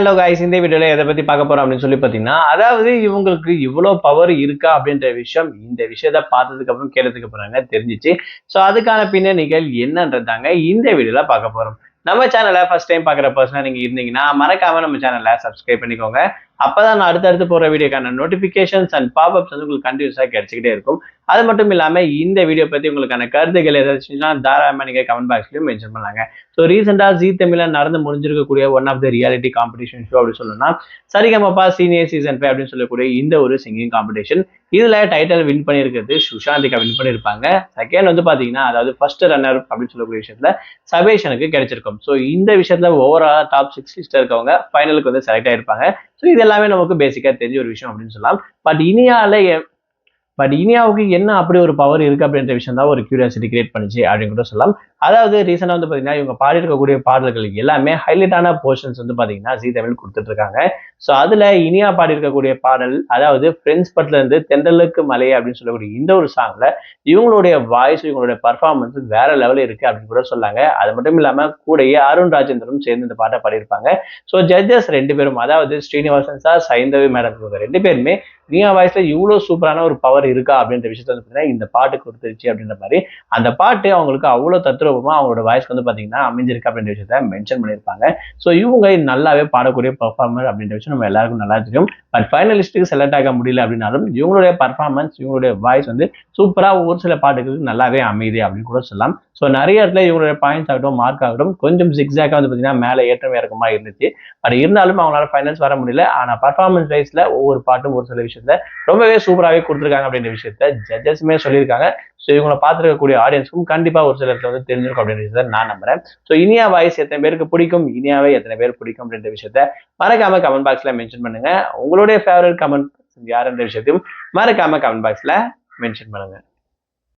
Hello guys, இந்த வீடியோல எதை பத்தி பார்க்க போறோம் அப்படின்னு சொல்லி பாத்தீங்கன்னா, அதாவது இவங்களுக்கு இவ்வளவு பவர் இருக்கா அப்படின்ற விஷயம் இந்த விஷயத்த பார்த்ததுக்கு அப்புறம் கேட்டதுக்கு அப்புறம் தெரிஞ்சிச்சு. ஸோ அதுக்கான பின்னணிகள் என்னன்றதாங்க இந்த வீடியோல பார்க்க போறோம். நம்ம சேனலை ஃபர்ஸ்ட் டைம் பார்க்குற பர்சனா நீங்க இருந்தீங்கன்னா மறக்காம நம்ம சேனலை சப்ஸ்கிரைப் பண்ணிக்கோங்க. அப்பதான் நான் அடுத்தடுத்து போற வீடியோக்கான நோட்டிபிகேஷன்ஸ் அண்ட் பாப்அப்ஸ் வந்து உங்களுக்கு கண்டினியூஸா கிடைச்சிக்கிட்டே இருக்கும். அது மட்டும் இல்லாம இந்த வீடியோ பத்தி உங்களுக்கான கருத்துக்கள் ஏதாச்சுன்னா தாராளமா நீங்க கமெண்ட் பாக்ஸ்லயும் மென்ஷன் பண்ணலாங்க. ஸோ ரீசெண்டா ஜீ தமிழ்ல நடந்து முடிஞ்சிருக்கக்கூடிய one of the reality competition show அப்படின்னு சொல்லணும்னா சரிகமபா சீனியர் சீசன் 5 அப்படின்னு சொல்லக்கூடிய இந்த ஒரு சிங்கிங் காம்படிஷன். இதுல டைட்டில் வின் பண்ணியிருக்கிறது சுஷாந்திகா வின் பண்ணியிருப்பாங்க. செகண்ட் வந்து பாத்தீங்கன்னா, அதாவது ஃபர்ஸ்ட் ரன்னர் அப்படின்னு சொல்லக்கூடிய விஷயத்துல சபேஷனுக்கு கிடைச்சிருக்கும். ஸோ இந்த விஷயத்துல ஓவரால் டாப் 6 லிஸ்ட்ல இருக்கவங்க ஃபைனலுக்கு வந்து செலக்ட் ஆயிருப்பாங்க. ஸோ இது எல்லாமே நமக்கு பேசிக்கா தெரிஞ்ச ஒரு விஷயம் அப்படின்னு சொல்லலாம். பட் இனியாவுக்கு என்ன அப்படி ஒரு பவர் இருக்கு அப்படின்ற விஷயம் தான் ஒரு கியூரியாசிட்டி கிரியேட் பண்ணுச்சு அப்படின்னு கூட சொல்லலாம். அதாவது ரீசெண்டா வந்து பாத்தீங்கன்னா இவங்க பாடி இருக்கக்கூடிய பாடல்கள் எல்லாமே ஹைலைட்டான போர்ஷன்ஸ் வந்து பாத்தீங்கன்னா ஜீ தமிழ் கொடுத்துட்டு இருக்காங்க. ஸோ அதுல இனியா பாடி இருக்கக்கூடிய பாடல், அதாவது ஃப்ரெண்ட்ஸ் பட்ல இருந்து தென்றலுக்கு மலை அப்படின்னு சொல்லக்கூடிய இந்த ஒரு சாங்ல இவங்களுடைய வாய்ஸ், இவங்களுடைய பர்ஃபார்மன்ஸ் வேற லெவலில் இருக்கு அப்படின்னு கூட சொல்லாங்க. அது மட்டும் இல்லாம கூடயே அருண் ராஜேந்திரனும் சேர்ந்து இந்த பாட்டை பாடியிருப்பாங்க. ஸோ ஜட்ஜஸ் ரெண்டு பேரும், அதாவது ஸ்ரீனிவாசன் சார், சைந்தவி மேடம், இவங்க ரெண்டு பேருமே நீயா வாய்ஸ்ல இவ்வளவு சூப்பரான ஒரு பவர் இருக்கா அப்படின்ற விஷயத்த வந்து பாத்தீங்கன்னா இந்த பாட்டு கொடுத்துருச்சு அப்படின்ற மாதிரி அந்த பாட்டு அவங்களுக்கு அவ்வளவு தத்ரூபமா அவங்களோட வாய்ஸ்க்கு வந்து பாத்தீங்கன்னா அமைஞ்சிருக்கு அப்படின்ற விஷயத்த மென்ஷன் பண்ணியிருப்பாங்க. ஸோ இவங்க நல்லாவே பாடக்கூடிய பர்ஃபார்மர் அப்படின்ற விஷயம் நம்ம எல்லாருக்கும் நல்லா தெரியும். பட் ஃபைனலிஸ்ட்டுக்கு செலக்ட் ஆக முடியல அப்படின்னாலும் இவங்களுடைய பர்ஃபார்மன்ஸ், இவங்களுடைய வாய்ஸ் வந்து சூப்பரா ஒரு சில பாட்டுகளுக்கு நல்லாவே அமையுது அப்படின்னு கூட சொல்லலாம். ஸோ நிறைய இடத்துல இவங்களுடைய பாயிண்ட்ஸ் ஆகட்டும், மார்க் ஆகட்டும் கொஞ்சம் ஜிக்ஸாக்கா வந்து பாத்தீங்கன்னா மேலே ஏற்றம் இறக்கமா இருந்துச்சு. பட் இருந்தாலும் அவங்களால ஃபைனல்ஸ் வர முடியல. ஆனா பர்ஃபார்மன்ஸ் வைஸ்ல ஒவ்வொரு பாட்டும் ஒரு சில விஷயத்த ரொம்பவே சூப்பராகவே கொடுத்துருக்காங்க அப்படின்ற விஷயத்த ஜட்ஜஸுமே சொல்லியிருக்காங்க. ஸோ இவங்களை பார்த்துருக்கக்கூடிய ஆடியன்ஸுக்கும் கண்டிப்பா ஒரு சில இடத்துல வந்து தெரிஞ்சிருக்கும் அப்படின்ற விஷயத்த நான் நம்புறேன். ஸோ இனியா வாய்ஸ் எத்தனை பேருக்கு பிடிக்கும், இனியாவை எத்தனை பேர் பிடிக்கும் அப்படின்ற விஷயத்த மறக்காம கமெண்ட் பாக்ஸ்ல மென்ஷன் பண்ணுங்க. உங்களுடைய ஃபேவரட் கமெண்ட் யாருன்ற விஷயத்தையும் மறக்காம கமெண்ட் பாக்ஸ்ல மென்ஷன் பண்ணுங்க.